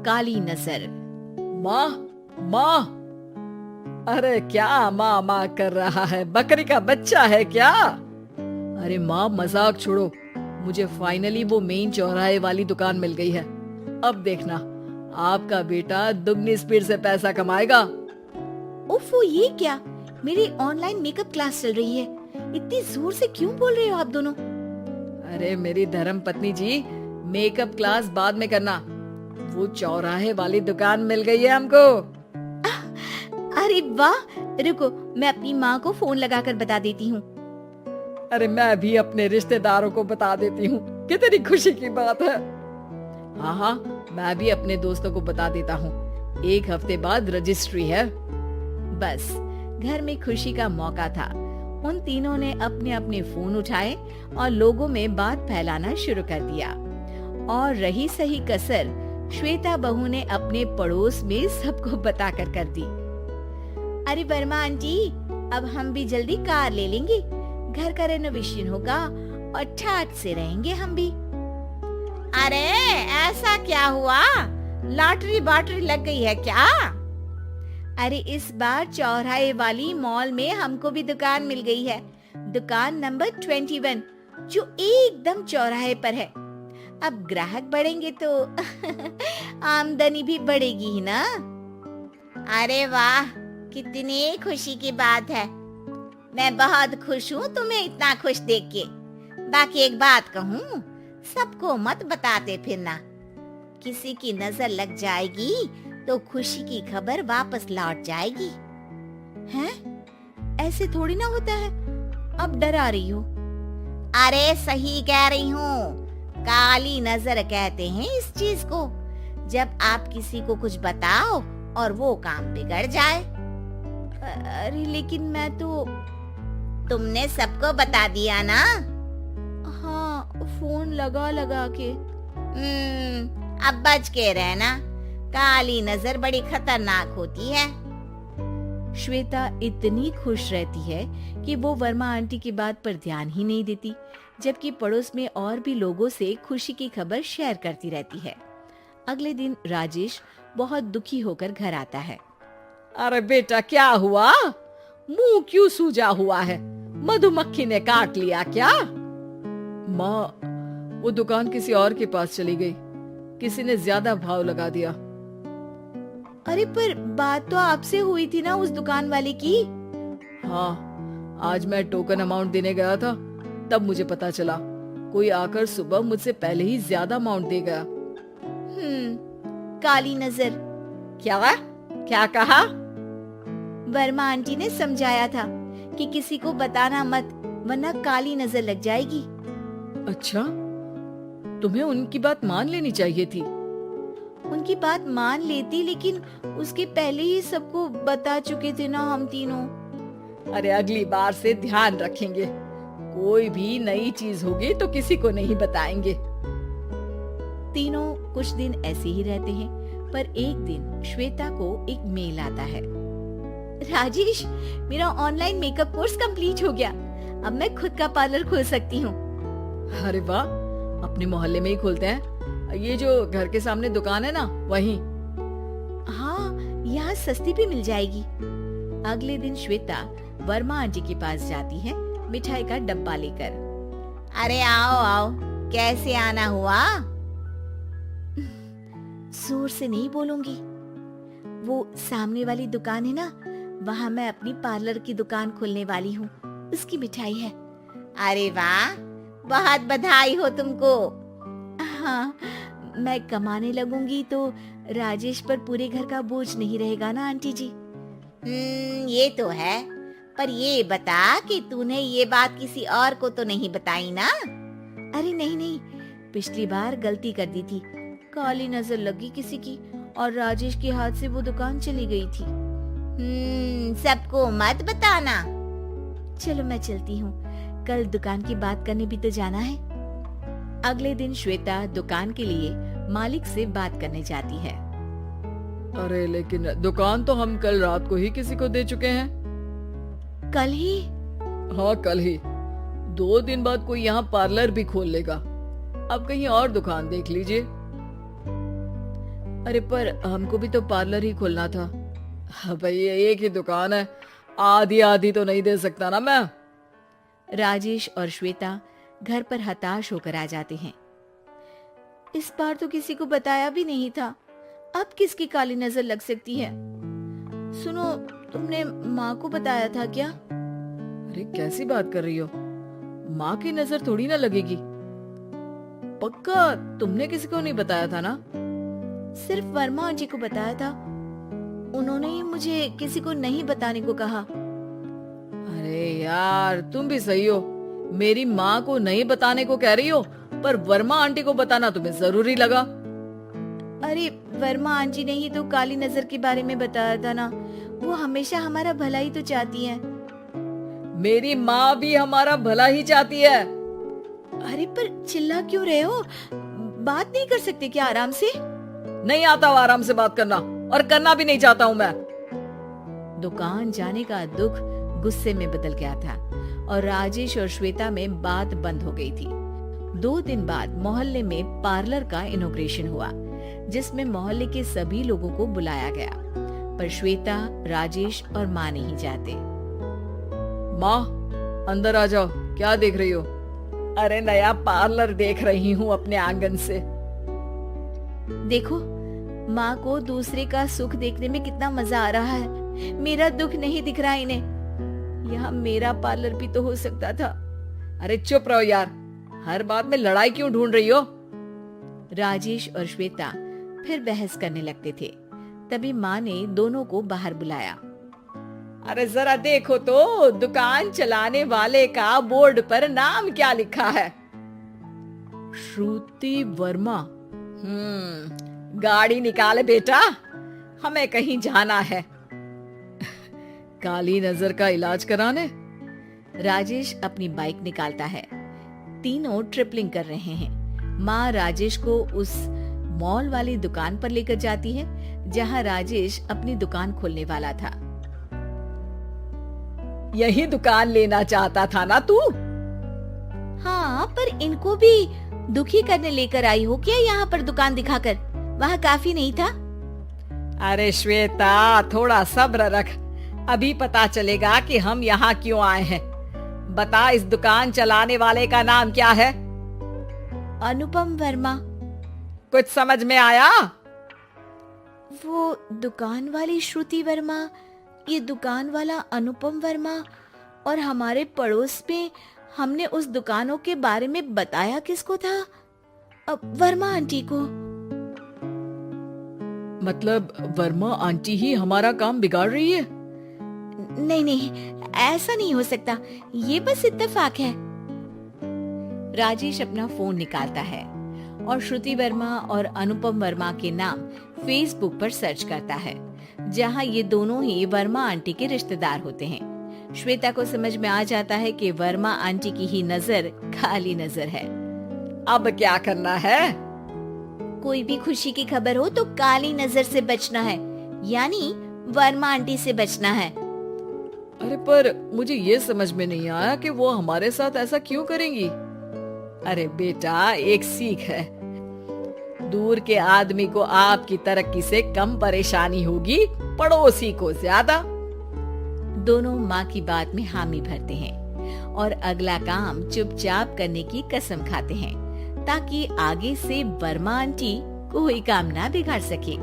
काली नजर। माँ, माँ, अरे क्या माँ माँ कर रहा है? बकरी का बच्चा है क्या? अरे माँ, मजाक छोड़ो। मुझे फाइनली वो मेन चौराहे वाली दुकान मिल गई है। अब देखना, आपका बेटा दुगनी स्पीड से पैसा कमाएगा। ओफो, ये क्या? मेरी ऑनलाइन मेकअप क्लास चल रही है। इतनी जोर से क्यों बोल रहे हो आप दोनों? अरे मेरी धर्म पत्नी जी, मेकअप क्लास बाद में करना। वो चौराहे वाली दुकान मिल गई है हमको। अरे वाह, रुको, मैं अपनी माँ को फोन लगाकर बता देती हूँ। अरे मैं भी अपने रिश्तेदारों को बता देती हूँ। कितनी खुशी की बात है। हाँ हाँ, मैं भी अपने दोस्तों को बता देता हूँ। 1 हफ्ते बाद रजिस्ट्री है। बस घर में खुशी का मौका था। उन तीनों ने अपने अपने फोन उठाए और लोगों में बात फैलाना शुरू कर दिया। और रही सही कसर श्वेता बहू ने अपने पड़ोस में सबको बताकर कर दी। अरे वर्मा आंटी, अब हम भी जल्दी कार ले लेंगे। घर का रेनोवेशन होगा और ठाट से रहेंगे हम भी। अरे ऐसा क्या हुआ? लॉटरी बाटरी लग गई है क्या? अरे इस बार चौराहे वाली मॉल में हमको भी दुकान मिल गई है। दुकान नंबर 21, जो एकदम चौराहे पर है। अब ग्राहक बढ़ेंगे तो आमदनी भी बढ़ेगी ही ना। अरे वाह, कितनी खुशी की बात है। मैं बहुत खुश हूँ तुम्हें इतना खुश देख के। बाकी एक बात कहूँ, सबको मत बताते फिरना। किसी की नजर लग जाएगी तो खुशी की खबर वापस लौट जाएगी। हैं? ऐसे थोड़ी ना होता है। अब डरा रही हो? अरे सही कह रही हूँ। काली नजर कहते हैं इस चीज को, जब आप किसी को कुछ बताओ और वो काम बिगड़ जाए। अरे लेकिन मैं तो... तुमने सबको बता दिया ना? हाँ, फोन लगा लगा के। अब बच के रहना। काली नजर बड़ी खतरनाक होती है। श्वेता इतनी खुश रहती है कि वो वर्मा आंटी की बात पर ध्यान ही नहीं देती, जबकि पड़ोस में और भी लोगों से खुशी की खबर शेयर करती रहती है। अगले दिन राजेश बहुत दुखी होकर घर आता है। अरे बेटा, क्या हुआ? मुंह क्यों सूजा हुआ है? मधुमक्खी ने काट लिया क्या? माँ, वो दुकान किसी और के पास चली गई। किसी ने ज्यादा भाव लगा दिया। अरे पर बात तो आपसे हुई थी ना उस दुकान वाले की। हाँ, आज मैं टोकन अमाउंट देने गया था, तब मुझे पता चला। कोई आकर सुबह मुझसे पहले ही ज्यादा अमाउंट दे गया। काली नजर। क्या कहा? वर्मा आंटी ने समझाया था कि किसी को बताना मत, वरना काली नजर लग जाएगी। अच्छा, तुम्हें उनकी बात मान लेनी चाहिए थी। उनकी बात मान लेती, लेकिन उसके पहले ही सबको बता चुके थे ना हम तीनों। अरे अगली बार से ध्यान रखेंगे। कोई भी नई चीज होगी तो किसी को नहीं बताएंगे। तीनों कुछ दिन ऐसे ही रहते हैं, पर एक दिन श्वेता को एक मेल आता है। राजेश, मेरा ऑनलाइन मेकअप कोर्स कंप्लीट हो गया। अब मैं खुद का पार्लर खोल सकती हूँ। अरे वाह, अपने मोहल्ले में ही खोलते हैं। ये जो घर के सामने दुकान है ना, वहीं। हाँ, यहाँ सस्ती भी मिल जाएगी। अगले दिन श्वेता वर्मा आंटी के पास जाती है मिठाई का डब्बा लेकर। अरे आओ आओ, कैसे आना हुआ? जोर से नहीं बोलूंगी। वो सामने वाली दुकान है ना, वहाँ मैं अपनी पार्लर की दुकान खोलने वाली हूँ। उसकी मिठाई है। अरे वाह, बहुत बधाई हो तुमको। हाँ, मैं कमाने लगूंगी तो राजेश पर पूरे घर का बोझ नहीं रहेगा ना आंटी जी। ये तो है, पर ये बता कि तूने ये बात किसी और को तो नहीं बताई ना? अरे नहीं नहीं, पिछली बार गलती कर दी थी। काली नजर लगी किसी की और राजेश के हाथ से वो दुकान चली गई थी। सबको मत बताना। चलो मैं चलती हूँ, कल दुकान की बात करने भी तो जाना है। अगले दिन श्वेता दुकान के लिए मालिक से बात करने जाती है। अरे लेकिन दुकान तो हम कल रात को ही किसी को दे चुके हैं। कल ही? हाँ, कल ही। 2 दिन बाद कोई यहाँ पार्लर भी खोल लेगा। अब कहीं और दुकान देख लीजिए। अरे पर हमको भी तो पार्लर ही खोलना था। भाई एक ही दुकान है, आधी आधी तो नहीं दे सकता ना मैं। राजेश और श्वेता घर पर हताश होकर आ जाते हैं। इस बार तो किसी को बताया भी नहीं था, अब किसकी काली नजर लग सकती है। सुनो, तुमने माँ को बताया था क्या? अरे कैसी बात कर रही हो, माँ की नजर थोड़ी ना लगेगी। पक्का तुमने किसी को नहीं बताया था ना? सिर्फ वर्मा आंटी को बताया था, उन्होंने ही मुझे किसी को नहीं बताने को कहा। अरे यार तुम भी सही हो, मेरी माँ को नहीं बताने को कह रही हो, पर वर्मा आंटी को बताना तुम्हें जरूरी लगा। अरे वर्मा आंटी ने ही तो काली नजर के बारे में बताया था ना, वो हमेशा हमारा भला ही तो चाहती है। मेरी माँ भी हमारा भला ही चाहती है। अरे पर चिल्ला क्यों रहे हो, बात नहीं कर सकते क्या आराम से? नहीं आता वो आराम से बात करना, और करना भी नहीं चाहता हूँ मैं। दुकान जाने का दुख गुस्से में बदल गया था और राजेश और श्वेता में बात बंद हो गई थी। 2 दिन बाद मोहल्ले में पार्लर का इनॉग्रेशन हुआ, जिसमें मोहल्ले के सभी लोगों को बुलाया गया, पर श्वेता, राजेश और माँ नहीं जाते। माँ अंदर आ जाओ, क्या देख रही हो? अरे नया पार्लर देख रही हूँ अपने आंगन से। देखो, माँ को दूसरे का सुख देखने में कितना मजा आ रहा है, मेरा दुख नहीं दिख रहा इन्हें। यहाँ मेरा पार्लर भी तो हो सकता था। अरे चुप रहो यार, हर बात में लड़ाई क्यों ढूंढ रही हो? राजेश और श्वेता फिर बहस करने लगते थे। तभी माँ ने दोनों को बाहर बुलाया। अरे जरा देखो तो, दुकान चलाने वाले का बोर्ड पर नाम क्या लिखा है? श्रुति वर्मा। गाड़ी निकाले बेटा, हमें कहीं जाना है। काली नजर का इलाज कराने। राजेश अपनी बाइक निकालता है। तीनों ट्रिपलिंग कर रहे हैं। माँ राजेश को उस मॉल वाली दुकान पर लेकर जाती है जहाँ राजेश अपनी दुकान खोलने वाला था। यही दुकान लेना चाहता था ना तू? हाँ, पर इनको भी दुखी करने लेकर आई हो क्या यहाँ पर दुकान दिखाकर? वहाँ काफी नहीं था? अरे श्वेता थोड़ा सब्र रख, अभी पता चलेगा कि हम यहाँ क्यों आए हैं। बता, इस दुकान चलाने वाले का नाम क्या है? अनुपम वर्मा। कुछ समझ में आया? वो दुकान वाली श्रुति वर्मा, ये दुकान वाला अनुपम वर्मा, और हमारे पड़ोस में हमने उस दुकानों के बारे में बताया किसको था? वर्मा आंटी को। मतलब वर्मा आंटी ही हमारा काम बिगाड़ रही है? नहीं नहीं, ऐसा नहीं हो सकता, ये बस इत्तेफाक है। राजेश अपना फोन निकालता है और श्रुति वर्मा और अनुपम वर्मा के नाम फेसबुक पर सर्च करता है, जहां ये दोनों ही वर्मा आंटी के रिश्तेदार होते हैं। श्वेता को समझ में आ जाता है कि वर्मा आंटी की ही नजर काली नजर है। अब क्या करना है? कोई भी खुशी की खबर हो तो काली नजर से बचना है, यानी वर्मा आंटी से बचना है। अरे पर मुझे ये समझ में नहीं आया कि वो हमारे साथ ऐसा क्यों करेंगी। अरे बेटा, एक सीख है, दूर के आदमी को आपकी तरक्की से कम परेशानी होगी, पड़ोसी को ज्यादा। दोनों माँ की बात में हामी भरते हैं और अगला काम चुपचाप करने की कसम खाते हैं, ताकि आगे से वर्मा आंटी कोई काम ना बिगाड़ सके।